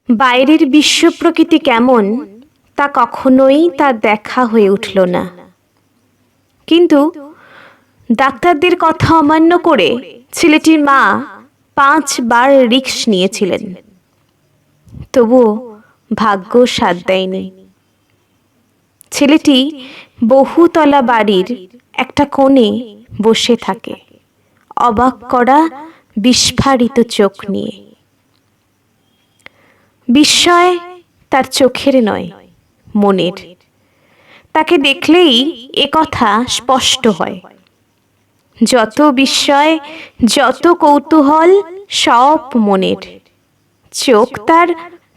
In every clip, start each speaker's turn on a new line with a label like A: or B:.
A: বাইরের বিশ্ব প্রকৃতি কেমন তা কখনোই তার দেখা হয়ে উঠল না। কিন্তু ডাক্তারদের কথা অমান্য করে ছেলেটির মা 5 বার রিস্ক নিয়েছিলেন, তবুও ভাগ্য সাথ দেয়নি। ছেলেটি বহুতলা বাড়ির একটা কোণে বসে থাকে, অবাক করা বিস্ফারিত চোখ নিয়ে। বিস্ময় তার চোখের নয়, মনের। তাকে দেখলেই এ কথা স্পষ্ট হয়। যত বিস্ময়, যত কৌতূহল, সব মনের। চোখ তার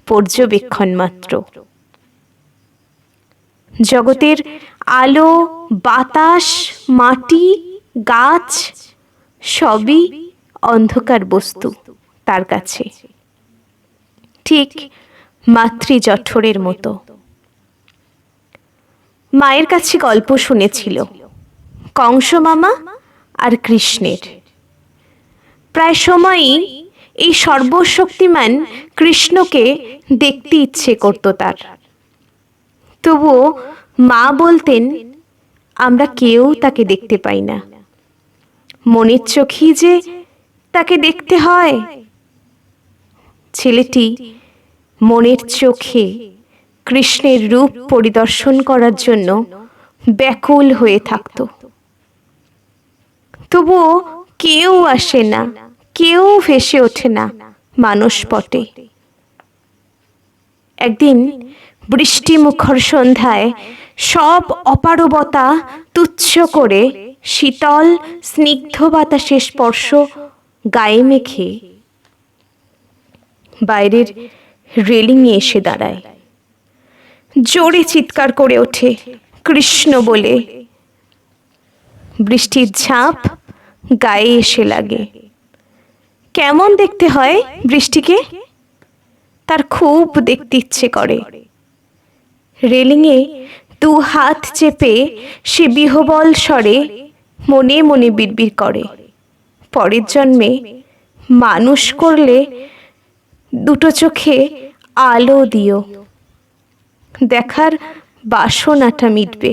A: পর্যবেক্ষণ মাত্র। জগতের আলো, বাতাস, মাটি, গাছ সবই অন্ধকার বস্তু তার কাছে, ঠিক মাতৃজঠরের মতো। মায়ের কাছে গল্প শুনেছিল কংস মামা আর কৃষ্ণের। প্রায় সময়ই এই সর্বশক্তিমান কৃষ্ণকে দেখতে ইচ্ছে করত তার। তবুও মা বলতেন, আমরা কেউ তাকে দেখতে পাই না, মনের চোখেই যে তাকে দেখতে হয়। ছেলেটি মনের চোখে কৃষ্ণের রূপ পরিদর্শন করার জন্য ব্যাকুল হয়ে থাকত। তবুও কেউ আসে না, কেউ ভেসে ওঠে না মানসপটে। একদিন বৃষ্টিমুখর সন্ধ্যায় সব অপারগতা তুচ্ছ করে শীতল স্নিগ্ধ বাতাসের স্পর্শ গায়ে মেখে বাইরের রেলিংয়ে এসে দাঁড়ায়। জোরে চিৎকার করে ওঠে, কৃষ্ণ বলে। বৃষ্টির ঝাঁপ গায়ে এসে লাগে। কেমন দেখতে হয় বৃষ্টিকে তার খুব দেখতে ইচ্ছে করে। রেলিংয়ে 2 হাত চেপে সে বিহবল স্বরে মনে মনে বিড়বিড় করে, পরের জন্মে মানুষ করলে 2 চোখে আলো দিও, দেখার বাসনাটা মিটবে।